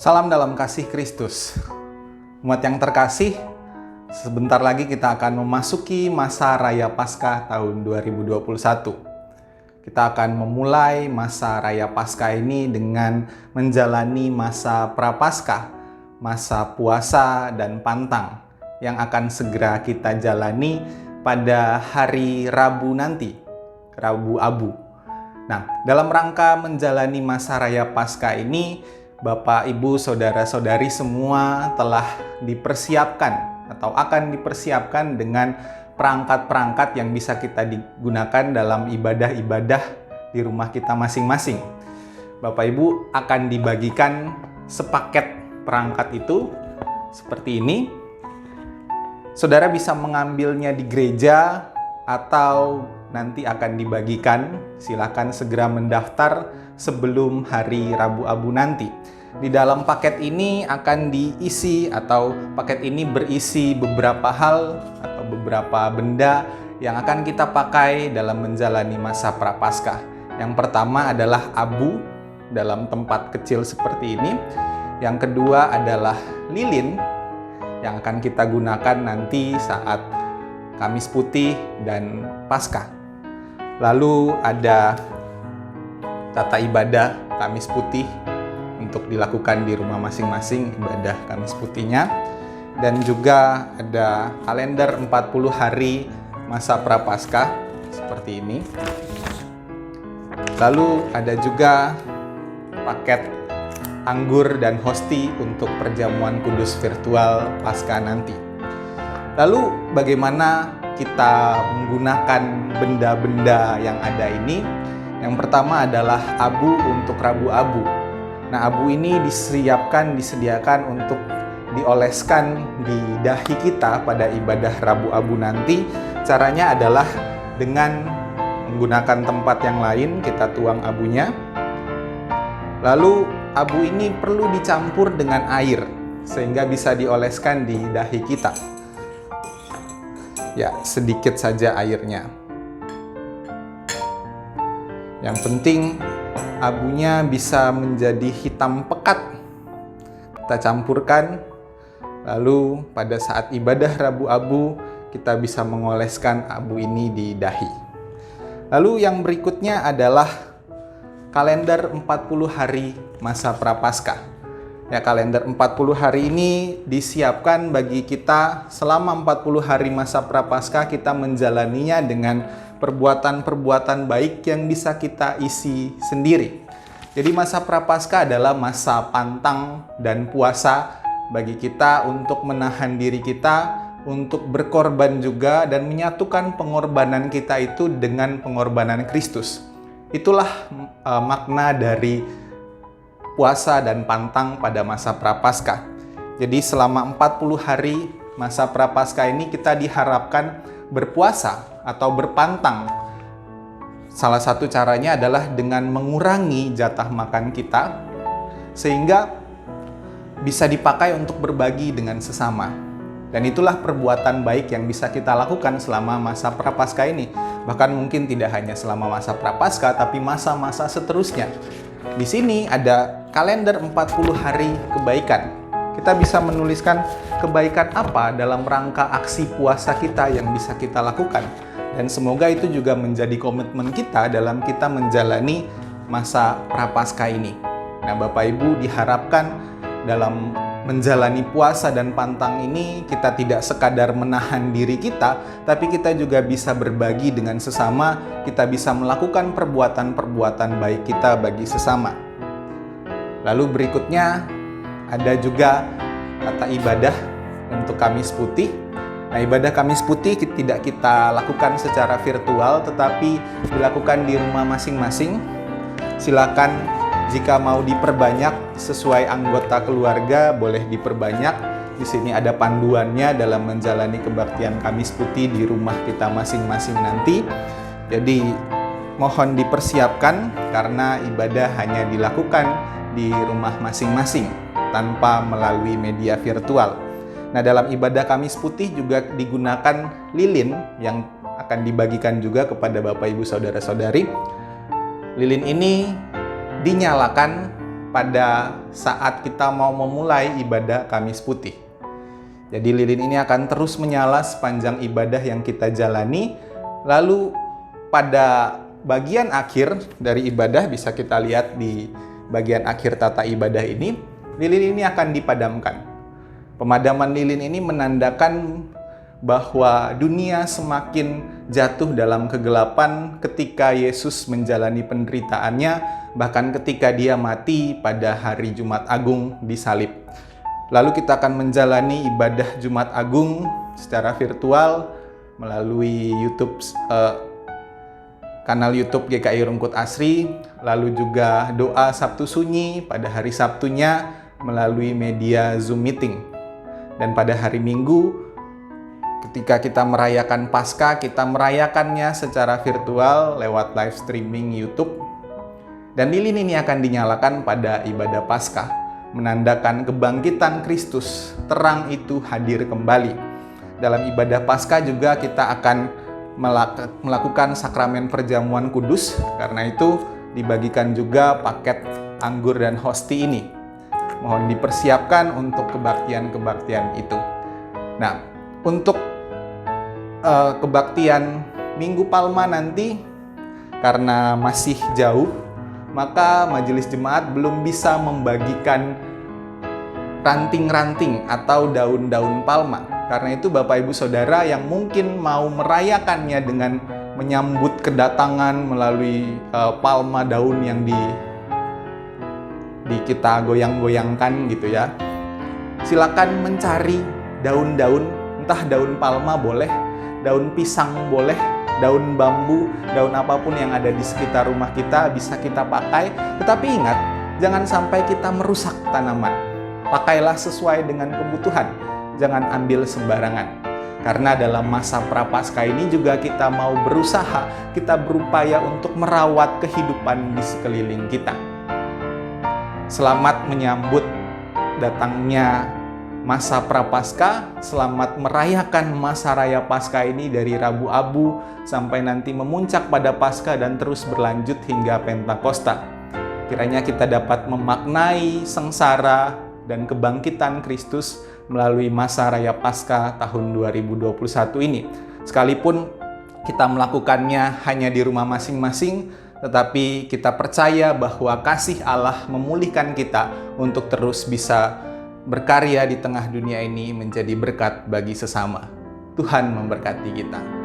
Salam dalam kasih Kristus. Umat yang terkasih, sebentar lagi kita akan memasuki masa Raya Paskah tahun 2021. Kita akan memulai masa Raya Paskah ini dengan menjalani masa Prapaskah, masa puasa dan pantang yang akan segera kita jalani pada hari Rabu nanti, Rabu Abu. Nah, dalam rangka menjalani masa Raya Paskah ini, Bapak, Ibu, Saudara-saudari semua telah dipersiapkan atau akan dipersiapkan dengan perangkat-perangkat yang bisa kita digunakan dalam ibadah-ibadah di rumah kita masing-masing. Bapak, Ibu akan dibagikan sepaket perangkat itu seperti ini. Saudara bisa mengambilnya di gereja atau nanti akan dibagikan. Silakan segera mendaftar sebelum hari Rabu Abu nanti. Di dalam paket ini akan diisi atau paket ini berisi beberapa hal atau beberapa benda yang akan kita pakai dalam menjalani masa Prapaskah. Yang pertama adalah abu dalam tempat kecil seperti ini. Yang kedua adalah lilin yang akan kita gunakan nanti saat Kamis Putih dan Paskah. Lalu ada tata ibadah Kamis Putih untuk dilakukan di rumah masing-masing ibadah Kamis Putihnya. Dan juga ada kalender 40 hari masa Prapaskah seperti ini. Lalu ada juga paket anggur dan hosti untuk perjamuan kudus virtual Paskah nanti. Lalu bagaimana kita menggunakan benda-benda yang ada ini? Yang pertama adalah abu untuk Rabu Abu. Nah, abu ini disediakan untuk dioleskan di dahi kita pada ibadah Rabu Abu nanti. Caranya adalah dengan menggunakan tempat yang lain, kita tuang abunya. Lalu abu ini perlu dicampur dengan air sehingga bisa dioleskan di dahi kita. Ya, sedikit saja airnya. Yang penting abunya bisa menjadi hitam pekat. Kita campurkan, lalu pada saat ibadah Rabu Abu kita bisa mengoleskan abu ini di dahi. Lalu yang berikutnya adalah kalender 40 hari masa Prapaskah. Ya, kalender 40 hari ini disiapkan bagi kita selama 40 hari masa Prapaskah kita menjalaninya dengan perbuatan-perbuatan baik yang bisa kita isi sendiri. Jadi masa Prapaskah adalah masa pantang dan puasa bagi kita untuk menahan diri kita, untuk berkorban juga dan menyatukan pengorbanan kita itu dengan pengorbanan Kristus. Itulah makna dari puasa dan pantang pada masa Prapaskah. Jadi selama 40 hari masa Prapaskah ini kita diharapkan berpuasa atau berpantang. Salah satu caranya adalah dengan mengurangi jatah makan kita sehingga bisa dipakai untuk berbagi dengan sesama. Dan itulah perbuatan baik yang bisa kita lakukan selama masa Prapaskah ini. Bahkan mungkin tidak hanya selama masa Prapaskah, tapi masa-masa seterusnya. Di sini ada kalender 40 hari kebaikan. Kita bisa menuliskan kebaikan apa dalam rangka aksi puasa kita yang bisa kita lakukan. Dan semoga itu juga menjadi komitmen kita dalam kita menjalani masa Prapaskah ini. Nah, Bapak Ibu diharapkan dalam menjalani puasa dan pantang ini kita tidak sekadar menahan diri kita, tapi kita juga bisa berbagi dengan sesama, kita bisa melakukan perbuatan-perbuatan baik kita bagi sesama. Lalu berikutnya ada juga tata ibadah untuk Kamis Putih. Nah, ibadah Kamis Putih tidak kita lakukan secara virtual, tetapi dilakukan di rumah masing-masing. Silakan jika mau diperbanyak sesuai anggota keluarga, boleh diperbanyak. Di sini ada panduannya dalam menjalani kebaktian Kamis Putih di rumah kita masing-masing nanti. Jadi mohon dipersiapkan karena ibadah hanya dilakukan di rumah masing-masing tanpa melalui media virtual. Nah, dalam ibadah Kamis Putih juga digunakan lilin yang akan dibagikan juga kepada Bapak Ibu Saudara-saudari. Lilin ini dinyalakan pada saat kita mau memulai ibadah Kamis Putih. Jadi lilin ini akan terus menyala sepanjang ibadah yang kita jalani. Lalu pada bagian akhir dari ibadah, bisa kita lihat di bagian akhir tata ibadah ini, lilin ini akan dipadamkan. Pemadaman lilin ini menandakan bahwa dunia semakin jatuh dalam kegelapan ketika Yesus menjalani penderitaannya, bahkan ketika dia mati pada hari Jumat Agung disalib. Lalu kita akan menjalani ibadah Jumat Agung secara virtual melalui kanal YouTube GKI Rungkut Asri, lalu juga doa Sabtu Sunyi pada hari Sabtunya melalui media Zoom Meeting. Dan pada hari Minggu, ketika kita merayakan Paskah, kita merayakannya secara virtual lewat live streaming YouTube. Dan lilin ini akan dinyalakan pada ibadah Paskah, menandakan kebangkitan Kristus, terang itu hadir kembali. Dalam ibadah Paskah juga kita akan melakukan sakramen perjamuan kudus, karena itu dibagikan juga paket anggur dan hosti ini. Mohon dipersiapkan untuk kebaktian-kebaktian itu. Nah, untuk kebaktian Minggu Palma nanti, karena masih jauh, maka Majelis Jemaat belum bisa membagikan ranting-ranting atau daun-daun palma. Karena itu Bapak Ibu Saudara yang mungkin mau merayakannya dengan menyambut kedatangan melalui palma daun yang di kita goyang-goyangkan gitu ya. Silakan mencari daun-daun, entah daun palma boleh, daun pisang boleh, daun bambu, daun apapun yang ada di sekitar rumah kita bisa kita pakai. Tetapi ingat, jangan sampai kita merusak tanaman. Pakailah sesuai dengan kebutuhan. Jangan ambil sembarangan. Karena dalam masa Prapaskah ini juga kita mau berusaha, kita berupaya untuk merawat kehidupan di sekeliling kita. Selamat menyambut datangnya masa Prapaskah, selamat merayakan masa Raya Paskah ini dari Rabu Abu sampai nanti memuncak pada Paskah dan terus berlanjut hingga Pentakosta. Kiranya kita dapat memaknai sengsara dan kebangkitan Kristus melalui masa Raya Paskah tahun 2021 ini. Sekalipun kita melakukannya hanya di rumah masing-masing, tetapi kita percaya bahwa kasih Allah memulihkan kita untuk terus bisa berkarya di tengah dunia ini menjadi berkat bagi sesama. Tuhan memberkati kita.